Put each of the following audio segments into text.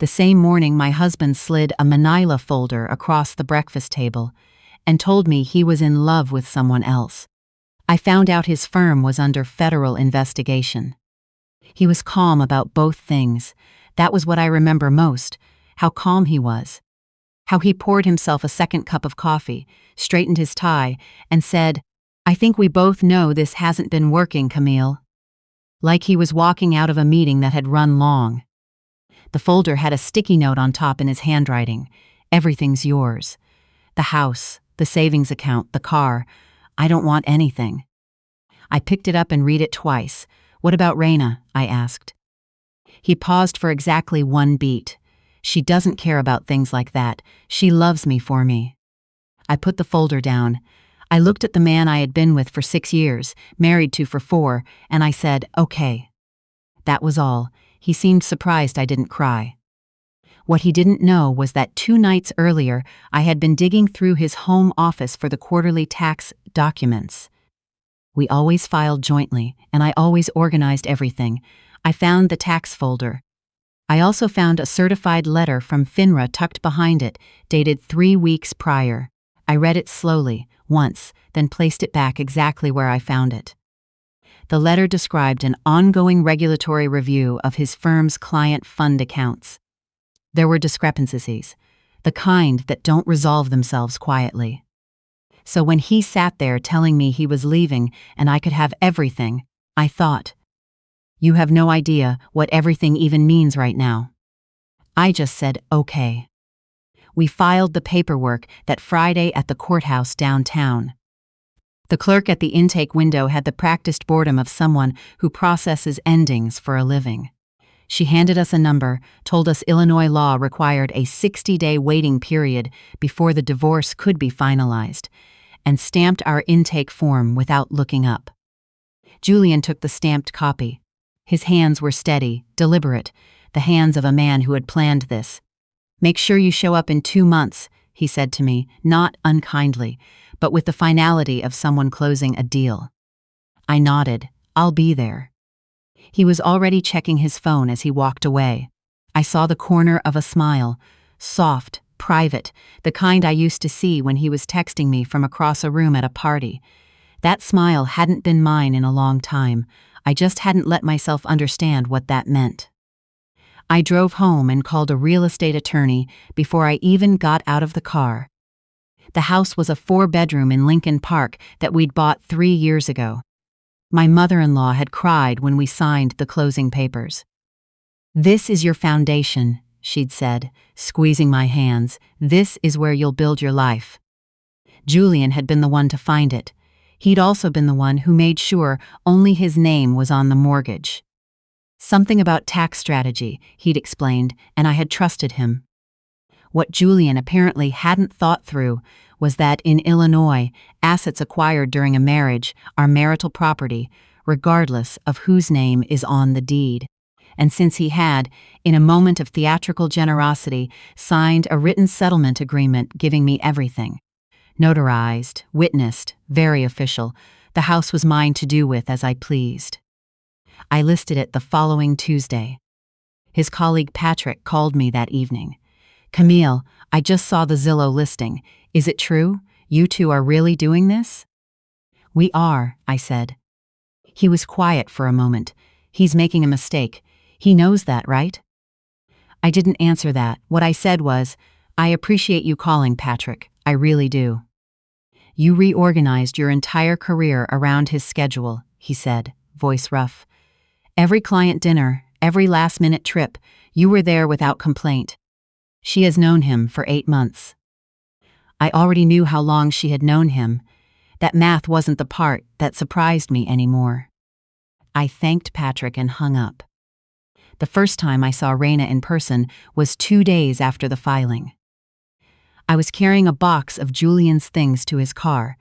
The same morning, my husband slid a manila folder across the breakfast table and told me he was in love with someone else. I found out his firm was under federal investigation. He was calm about both things. That was what I remember most, how calm he was. How he poured himself a second cup of coffee, straightened his tie, and said, "I think we both know this hasn't been working, Camille." Like he was walking out of a meeting that had run long. The folder had a sticky note on top in his handwriting. "Everything's yours. The house, the savings account, the car. I don't want anything." I picked it up and read it twice. "What about Raina?" I asked. He paused for exactly one beat. "She doesn't care about things like that. She loves me for me." I put the folder down. I looked at the man I had been with for 6 years, married to for 4, and I said, "Okay." That was all. He seemed surprised I didn't cry. What he didn't know was that 2 nights earlier, I had been digging through his home office for the quarterly tax documents. We always filed jointly, and I always organized everything. I found the tax folder. I also found a certified letter from FINRA tucked behind it, dated 3 weeks prior. I read it slowly, once, then placed it back exactly where I found it. The letter described an ongoing regulatory review of his firm's client fund accounts. There were discrepancies, the kind that don't resolve themselves quietly. So when he sat there telling me he was leaving and I could have everything, I thought, "You have no idea what everything even means right now." I just said, "Okay." We filed the paperwork that Friday at the courthouse downtown. The clerk at the intake window had the practiced boredom of someone who processes endings for a living. She handed us a number, told us Illinois law required a 60-day waiting period before the divorce could be finalized, and stamped our intake form without looking up. Julian took the stamped copy. His hands were steady, deliberate, the hands of a man who had planned this. "Make sure you show up in 2 months," he said to me, not unkindly, but with the finality of someone closing a deal. I nodded. "I'll be there." He was already checking his phone as he walked away. I saw the corner of a smile, soft, private, the kind I used to see when he was texting me from across a room at a party. That smile hadn't been mine in a long time. I just hadn't let myself understand what that meant. I drove home and called a real estate attorney before I even got out of the car. The house was a 4-bedroom in Lincoln Park that we'd bought 3 years ago. My mother-in-law had cried when we signed the closing papers. "This is your foundation," she'd said, squeezing my hands. "This is where you'll build your life." Julian had been the one to find it. He'd also been the one who made sure only his name was on the mortgage. Something about tax strategy, he'd explained, and I had trusted him. What Julian apparently hadn't thought through was that in Illinois, assets acquired during a marriage are marital property, regardless of whose name is on the deed. And since he had, in a moment of theatrical generosity, signed a written settlement agreement giving me everything, notarized, witnessed, very official, the house was mine to do with as I pleased. I listed it the following Tuesday. His colleague Patrick called me that evening. "Camille, I just saw the Zillow listing. Is it true? You two are really doing this?" "We are," I said. He was quiet for a moment. "He's making a mistake. He knows that, right?" I didn't answer that. What I said was, "I appreciate you calling, Patrick. I really do." "You reorganized your entire career around his schedule," he said, voice rough. "Every client dinner, every last-minute trip, you were there without complaint. She has known him for 8 months." I already knew how long she had known him. That math wasn't the part that surprised me anymore. I thanked Patrick and hung up. The first time I saw Raina in person was 2 days after the filing. I was carrying a box of Julian's things to his car.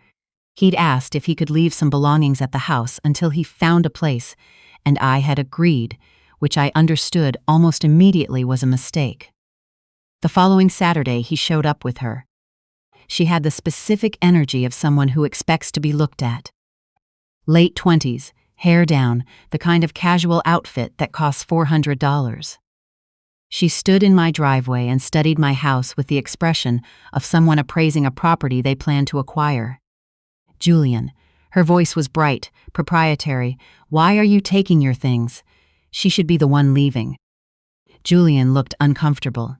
He'd asked if he could leave some belongings at the house until he found a place, and I had agreed, which I understood almost immediately was a mistake. The following Saturday, he showed up with her. She had the specific energy of someone who expects to be looked at. Late 20s, hair down, the kind of casual outfit that costs $400. She stood in my driveway and studied my house with the expression of someone appraising a property they plan to acquire. Julian. Her voice was bright, proprietary. Why are you taking your things? She should be the one leaving. Julian looked uncomfortable.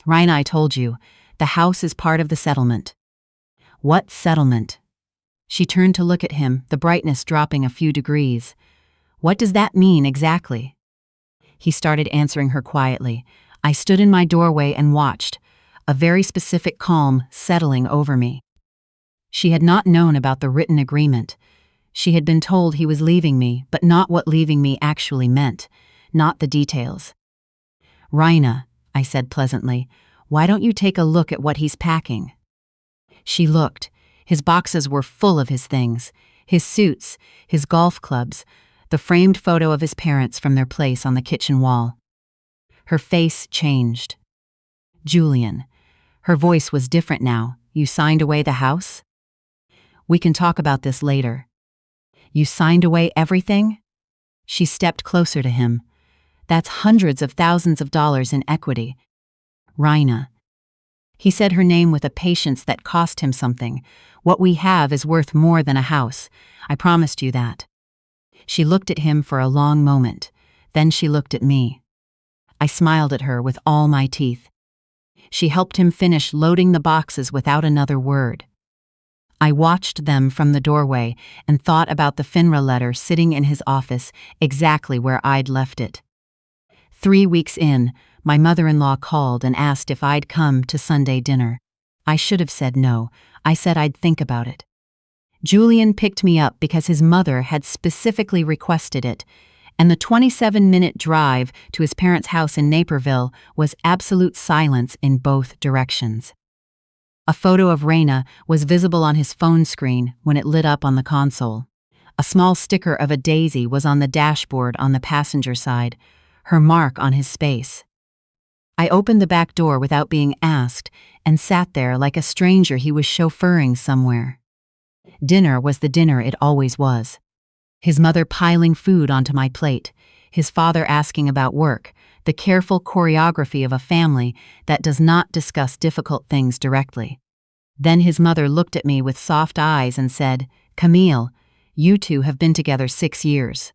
Raina, I told you, the house is part of the settlement. What settlement? She turned to look at him, the brightness dropping a few degrees. What does that mean exactly? He started answering her quietly. I stood in my doorway and watched, a very specific calm settling over me. She had not known about the written agreement. She had been told he was leaving me, but not what leaving me actually meant, not the details. Raina, I said pleasantly, why don't you take a look at what he's packing? She looked. His boxes were full of his things, his suits, his golf clubs, the framed photo of his parents from their place on the kitchen wall. Her face changed. Julian. Her voice was different now. You signed away the house? We can talk about this later. You signed away everything? She stepped closer to him. That's hundreds of thousands of dollars in equity. Raina. He said her name with a patience that cost him something. What we have is worth more than a house. I promised you that. She looked at him for a long moment. Then she looked at me. I smiled at her with all my teeth. She helped him finish loading the boxes without another word. I watched them from the doorway and thought about the FINRA letter sitting in his office exactly where I'd left it. 3 weeks in, my mother-in-law called and asked if I'd come to Sunday dinner. I should have said no. I said I'd think about it. Julian picked me up because his mother had specifically requested it, and the 27-minute drive to his parents' house in Naperville was absolute silence in both directions. A photo of Raina was visible on his phone screen when it lit up on the console. A small sticker of a daisy was on the dashboard on the passenger side, her mark on his space. I opened the back door without being asked and sat there like a stranger he was chauffeuring somewhere. Dinner was the dinner it always was. His mother piling food onto my plate, his father asking about work, the careful choreography of a family that does not discuss difficult things directly. Then his mother looked at me with soft eyes and said, Camille, you two have been together 6 years.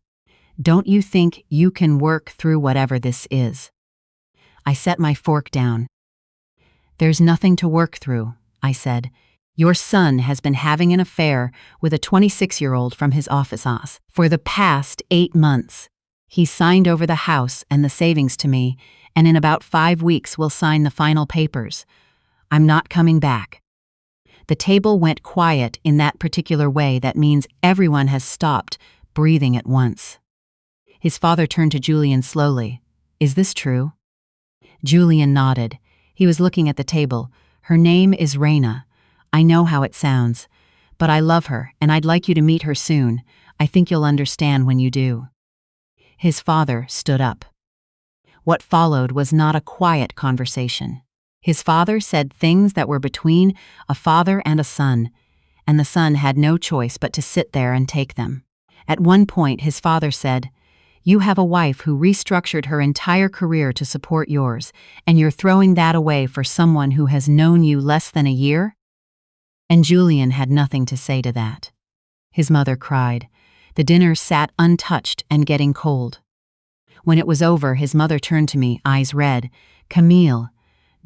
Don't you think you can work through whatever this is? I set my fork down. There's nothing to work through, I said. Your son has been having an affair with a 26-year-old from his office for the past 8 months. He signed over the house and the savings to me, and in about 5 weeks we'll sign the final papers. I'm not coming back. The table went quiet in that particular way that means everyone has stopped breathing at once. His father turned to Julian slowly. Is this true? Julian nodded. He was looking at the table. Her name is Raina. I know how it sounds, but I love her and I'd like you to meet her soon. I think you'll understand when you do. His father stood up. What followed was not a quiet conversation. His father said things that were between a father and a son, and the son had no choice but to sit there and take them. At one point, his father said, You have a wife who restructured her entire career to support yours, and you're throwing that away for someone who has known you less than a year? And Julian had nothing to say to that. His mother cried. The dinner sat untouched and getting cold. When it was over, his mother turned to me, eyes red. Camille,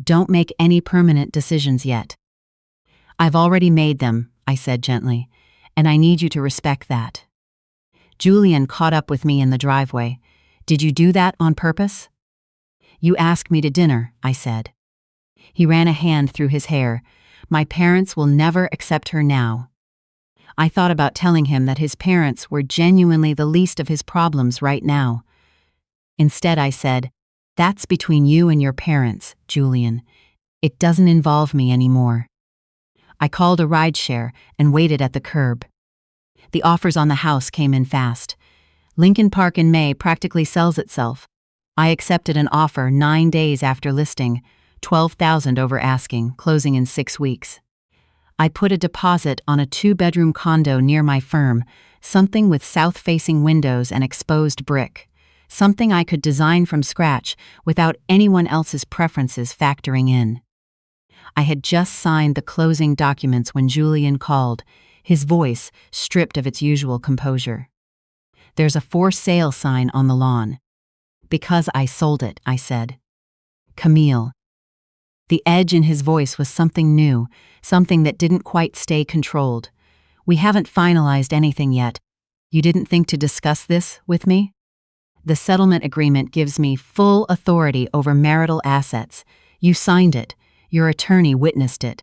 don't make any permanent decisions yet. I've already made them, I said gently, and I need you to respect that. Julian caught up with me in the driveway. Did you do that on purpose? You asked me to dinner, I said. He ran a hand through his hair. My parents will never accept her now. I thought about telling him that his parents were genuinely the least of his problems right now. Instead, I said, That's between you and your parents, Julian. It doesn't involve me anymore. I called a rideshare and waited at the curb. The offers on the house came in fast. Lincoln Park in May practically sells itself. I accepted an offer 9 days after listing, $12,000 over asking, closing in 6 weeks. I put a deposit on a 2-bedroom condo near my firm, something with south-facing windows and exposed brick. something I could design from scratch without anyone else's preferences factoring in. I had just signed the closing documents when Julian called, his voice stripped of its usual composure. "There's a for sale sign on the lawn." "Because I sold it," I said. "Camille." The edge in his voice was something new, something that didn't quite stay controlled. "We haven't finalized anything yet. You didn't think to discuss this with me?" "The settlement agreement gives me full authority over marital assets. You signed it. Your attorney witnessed it."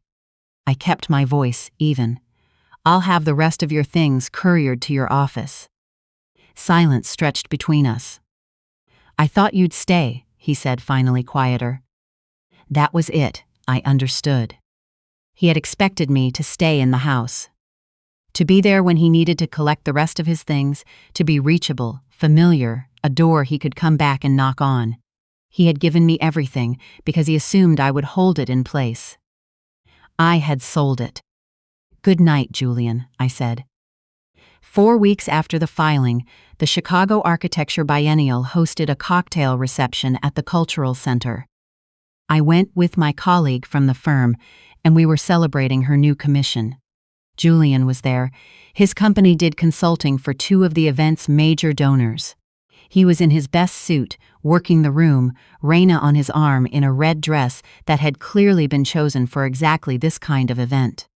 I kept my voice even. "I'll have the rest of your things couriered to your office." Silence stretched between us. "I thought you'd stay," he said, finally quieter. That was it, I understood. He had expected me to stay in the house. To be there when he needed to collect the rest of his things, to be reachable, familiar, a door he could come back and knock on. He had given me everything because he assumed I would hold it in place. I had sold it. "Good night, Julian," I said. 4 weeks after the filing, the Chicago Architecture Biennial hosted a cocktail reception at the Cultural Center. I went with my colleague from the firm, and we were celebrating her new commission. Julian was there. His company did consulting for 2 of the event's major donors. He was in his best suit, working the room, Raina on his arm in a red dress that had clearly been chosen for exactly this kind of event.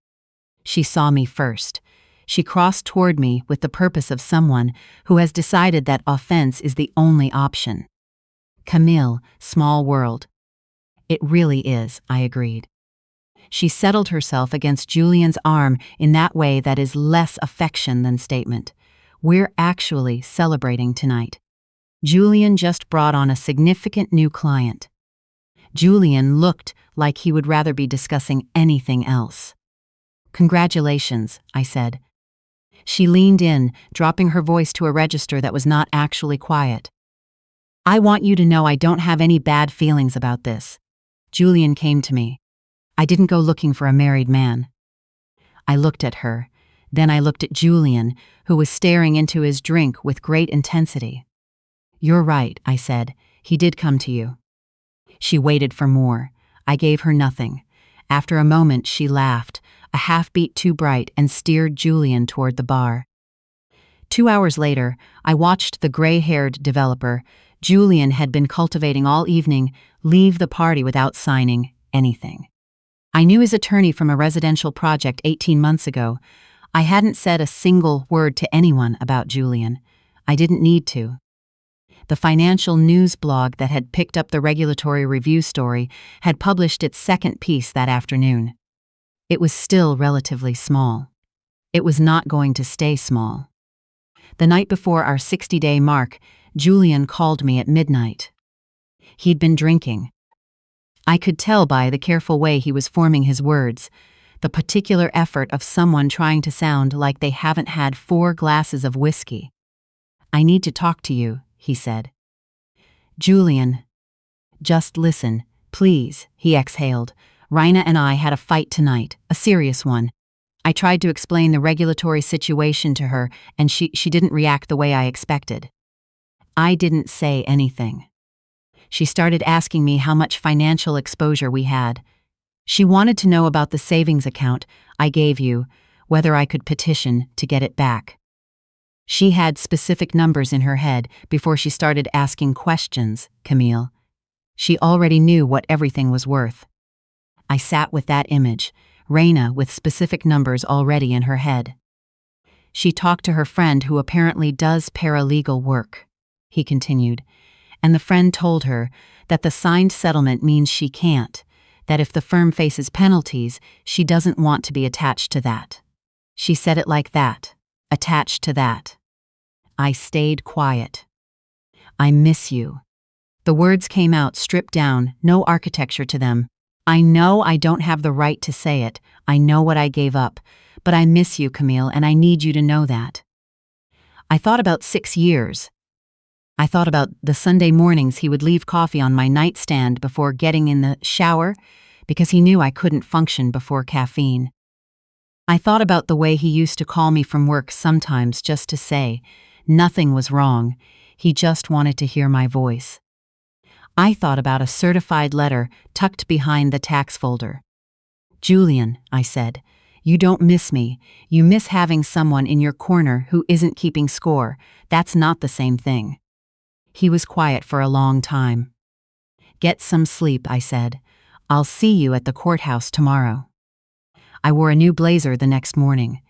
She saw me first. She crossed toward me with the purpose of someone who has decided that offense is the only option. "Camille, small world." "It really is," I agreed. She settled herself against Julian's arm in that way that is less affection than statement. "We're actually celebrating tonight. Julian just brought on a significant new client." Julian looked like he would rather be discussing anything else. "Congratulations," I said. She leaned in, dropping her voice to a register that was not actually quiet. "I want you to know I don't have any bad feelings about this." Julian came to me. "I didn't go looking for a married man." I looked at her. Then I looked at Julian, who was staring into his drink with great intensity. "You're right," I said. "He did come to you." She waited for more. I gave her nothing. After a moment, she laughed, a half-beat too bright, and steered Julian toward the bar. 2 hours later, I watched the gray-haired developer Julian had been cultivating all evening leave the party without signing anything. I knew his attorney from a residential project 18 months ago. I hadn't said a single word to anyone about Julian. I didn't need to. The financial news blog that had picked up the regulatory review story had published its second piece that afternoon. It was still relatively small. It was not going to stay small. The night before our 60-day mark, Julian called me at midnight. He'd been drinking. I could tell by the careful way he was forming his words, the particular effort of someone trying to sound like they haven't had 4 glasses of whiskey. "I need to talk to you," he said. "Julian." "Just listen, please," he exhaled. "Raina and I had a fight tonight, a serious one. I tried to explain the regulatory situation to her, and she didn't react the way I expected. I didn't say anything. She started asking me how much financial exposure we had. She wanted to know about the savings account I gave you, whether I could petition to get it back. She had specific numbers in her head before she started asking questions, Camille. She already knew what everything was worth. I sat with that image, Raina with specific numbers already in her head. She talked to her friend who apparently does paralegal work," he continued, "and the friend told her that the signed settlement means she can't, that if the firm faces penalties, she doesn't want to be attached to that. She said it like that, attached to that." I stayed quiet. "I miss you." The words came out stripped down, no architecture to them. I know I don't have the right to say it. I know what I gave up. But I miss you, Camille, and I need you to know that. I thought about 6 years. I thought about the Sunday mornings he would leave coffee on my nightstand before getting in the shower, because he knew I couldn't function before caffeine. I thought about the way he used to call me from work sometimes just to say nothing was wrong. He just wanted to hear my voice. I thought about a certified letter tucked behind the tax folder. "Julian," I said, "you don't miss me. You miss having someone in your corner who isn't keeping score. That's not the same thing." He was quiet for a long time. "Get some sleep," I said. "I'll see you at the courthouse tomorrow." I wore a new blazer the next morning.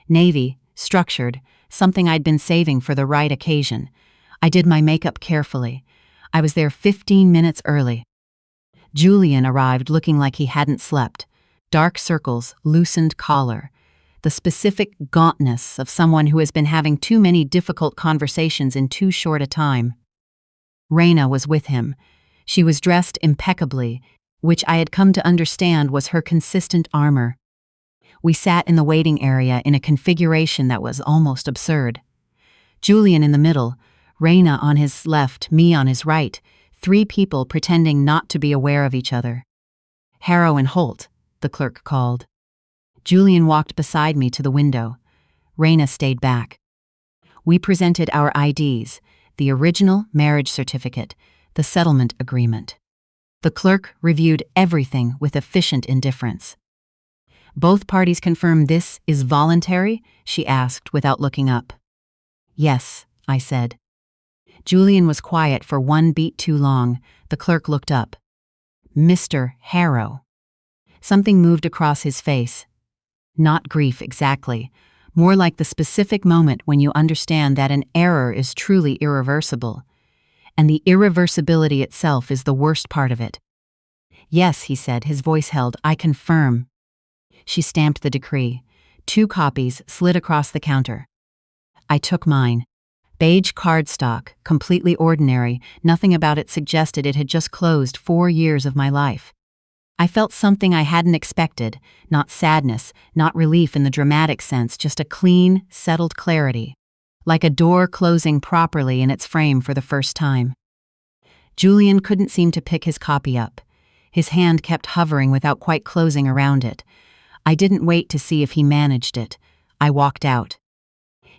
Navy, structured, something I'd been saving for the right occasion. I did my makeup carefully. I was there 15 minutes early. Julian arrived looking like he hadn't slept. Dark circles, loosened collar. The specific gauntness of someone who has been having too many difficult conversations in too short a time. Raina was with him. She was dressed impeccably, which I had come to understand was her consistent armor. We sat in the waiting area in a configuration that was almost absurd. Julian in the middle, Raina on his left, me on his right, 3 people pretending not to be aware of each other. "Harrow and Holt," the clerk called. Julian walked beside me to the window. Raina stayed back. We presented our IDs, the original marriage certificate, the settlement agreement. The clerk reviewed everything with efficient indifference. "Both parties confirm this is voluntary?" she asked without looking up. "Yes," I said. Julian was quiet for 1 beat too long. The clerk looked up. "Mr. Harrow." Something moved across his face. Not grief exactly, more like the specific moment when you understand that an error is truly irreversible. And the irreversibility itself is the worst part of it. "Yes," he said, his voice held, "I confirm." She stamped the decree. 2 copies slid across the counter. I took mine. Beige cardstock, completely ordinary, nothing about it suggested it had just closed 4 years of my life. I felt something I hadn't expected, not sadness, not relief in the dramatic sense, just a clean, settled clarity. Like a door closing properly in its frame for the first time. Julian couldn't seem to pick his copy up. His hand kept hovering without quite closing around it. I didn't wait to see if he managed it. I walked out.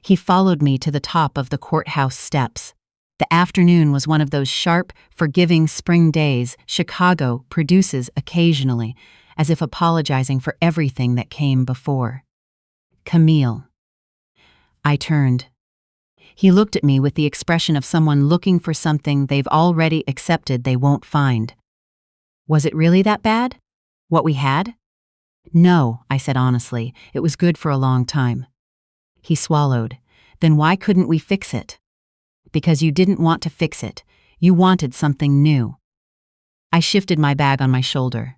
He followed me to the top of the courthouse steps. The afternoon was one of those sharp, forgiving spring days Chicago produces occasionally, as if apologizing for everything that came before. "Camille." I turned. He looked at me with the expression of someone looking for something they've already accepted they won't find. "Was it really that bad? What we had?" "No," I said honestly. "It was good for a long time." He swallowed. "Then why couldn't we fix it?" "Because you didn't want to fix it. You wanted something new." I shifted my bag on my shoulder.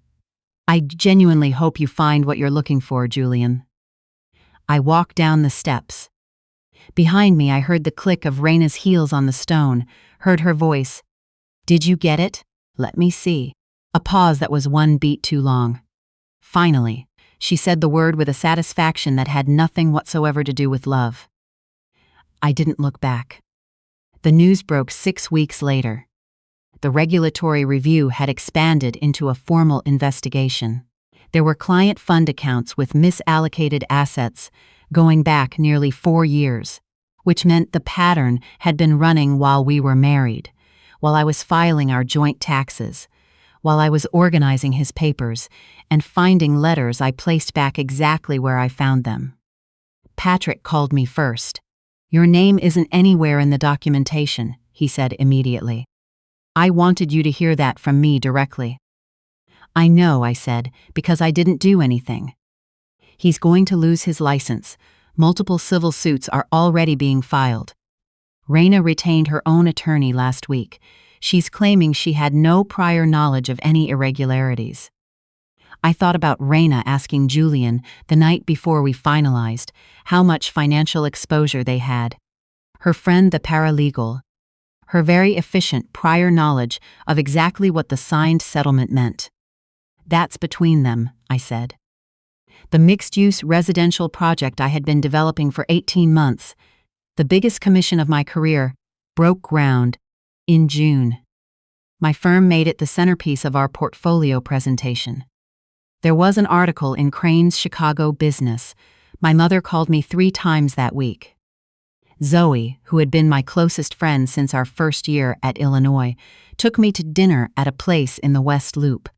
"I genuinely hope you find what you're looking for, Julian." I walked down the steps. Behind me I heard the click of Raina's heels on the stone, heard her voice. "Did you get it? Let me see." A pause that was 1 beat too long. "Finally," she said the word with a satisfaction that had nothing whatsoever to do with love. I didn't look back. The news broke 6 weeks later. The regulatory review had expanded into a formal investigation. There were client fund accounts with misallocated assets going back nearly 4 years, which meant the pattern had been running while we were married, while I was filing our joint taxes, while I was organizing his papers and finding letters I placed back exactly where I found them. Patrick called me first. "Your name isn't anywhere in the documentation," he said immediately. "I wanted you to hear that from me directly." "I know," I said, "because I didn't do anything." "He's going to lose his license. Multiple civil suits are already being filed." Raina retained her own attorney last week. She's claiming she had no prior knowledge of any irregularities. I thought about Raina asking Julian, the night before we finalized, how much financial exposure they had. Her friend the paralegal. Her very efficient prior knowledge of exactly what the signed settlement meant. "That's between them," I said. The mixed-use residential project I had been developing for 18 months, the biggest commission of my career, broke ground in June. My firm made it the centerpiece of our portfolio presentation. There was an article in Crane's Chicago Business. My mother called me 3 times that week. Zoe, who had been my closest friend since our first year at Illinois, took me to dinner at a place in the West Loop.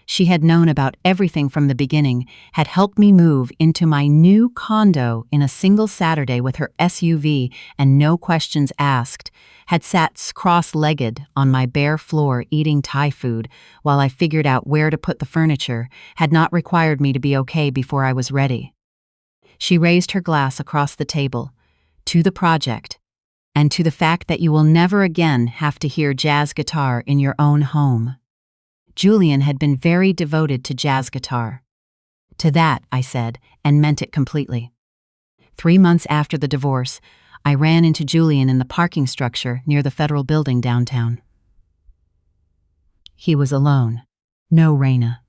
She had known about everything from the beginning, had helped me move into my new condo in a single Saturday with her SUV and no questions asked, had sat cross-legged on my bare floor eating Thai food while I figured out where to put the furniture, had not required me to be okay before I was ready. She raised her glass across the table, to the project, and to the fact that you will never again have to hear jazz guitar in your own home. Julian had been very devoted to jazz guitar. To that, I said, and meant it completely. 3 months after the divorce, I ran into Julian in the parking structure near the federal building downtown. He was alone. No Raina.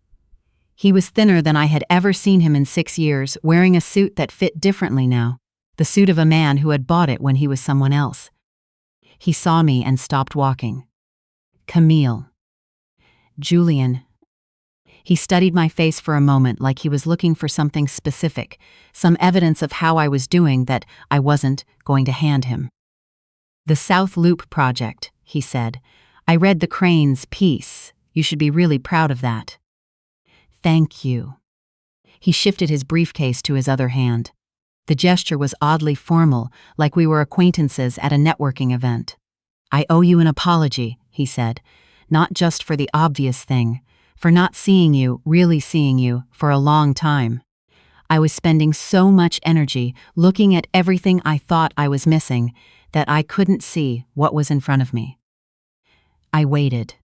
He was thinner than I had ever seen him in 6 years, wearing a suit that fit differently now, the suit of a man who had bought it when he was someone else. He saw me and stopped walking. Camille. Julian. He studied my face for a moment like he was looking for something specific, some evidence of how I was doing that I wasn't going to hand him. The South Loop Project, he said. I read the Crane's piece. You should be really proud of that. Thank you. He shifted his briefcase to his other hand. The gesture was oddly formal, like we were acquaintances at a networking event. I owe you an apology, he said. Not just for the obvious thing, for not seeing you, really seeing you, for a long time. I was spending so much energy looking at everything I thought I was missing that I couldn't see what was in front of me. I waited.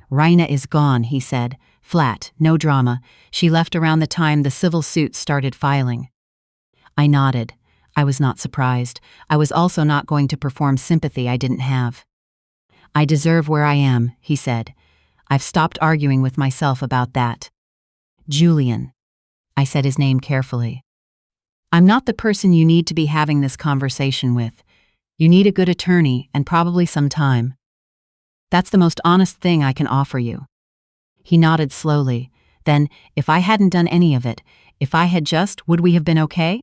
Raina is gone, he said, flat, no drama. She left around the time the civil suits started filing. I nodded. I was not surprised. I was also not going to perform sympathy I didn't have. I deserve where I am, he said. I've stopped arguing with myself about that. Julian. I said his name carefully. I'm not the person you need to be having this conversation with. You need a good attorney and probably some time. That's the most honest thing I can offer you. He nodded slowly. Then, if I hadn't done any of it, if I had just, would we have been okay?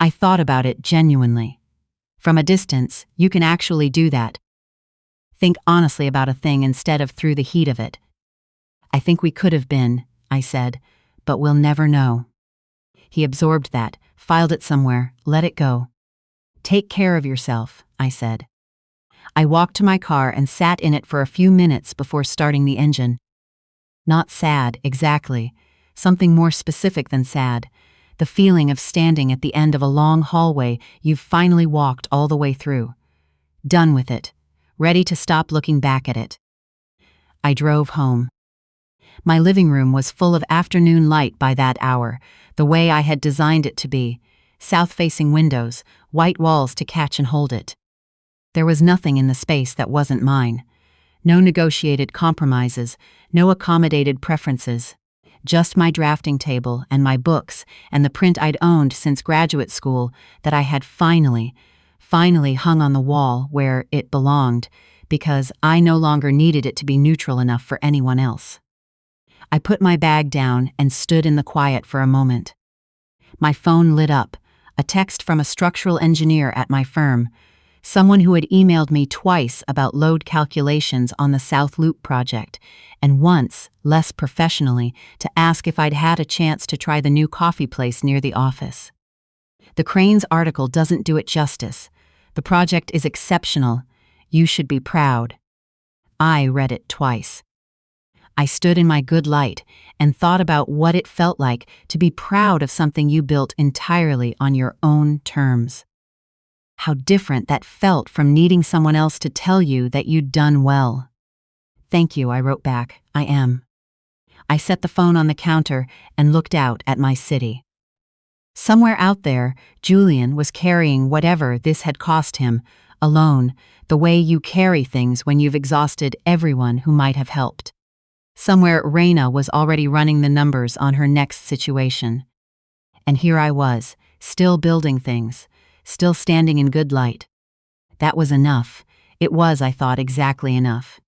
I thought about it genuinely. From a distance, you can actually do that. Think honestly about a thing instead of through the heat of it. I think we could have been, I said, but we'll never know. He absorbed that, filed it somewhere, let it go. Take care of yourself, I said. I walked to my car and sat in it for a few minutes before starting the engine. Not sad, exactly. Something more specific than sad. The feeling of standing at the end of a long hallway you've finally walked all the way through. Done with it. Ready to stop looking back at it. I drove home. My living room was full of afternoon light by that hour, the way I had designed it to be. South-facing windows, white walls to catch and hold it. There was nothing in the space that wasn't mine. No negotiated compromises, no accommodated preferences. Just my drafting table and my books and the print I'd owned since graduate school that I had finally hung on the wall where it belonged, because I no longer needed it to be neutral enough for anyone else. I put my bag down and stood in the quiet for a moment. My phone lit up, a text from a structural engineer at my firm, someone who had emailed me twice about load calculations on the South Loop project, and once, less professionally, to ask if I'd had a chance to try the new coffee place near the office. The Crane's article doesn't do it justice. The project is exceptional. You should be proud. I read it twice. I stood in my good light and thought about what it felt like to be proud of something you built entirely on your own terms. How different that felt from needing someone else to tell you that you'd done well. Thank you, I wrote back. I am. I set the phone on the counter and looked out at my city. Somewhere out there, Julian was carrying whatever this had cost him, alone, the way you carry things when you've exhausted everyone who might have helped. Somewhere Raina was already running the numbers on her next situation. And here I was, still building things, still standing in good light. That was enough. It was, I thought, exactly enough.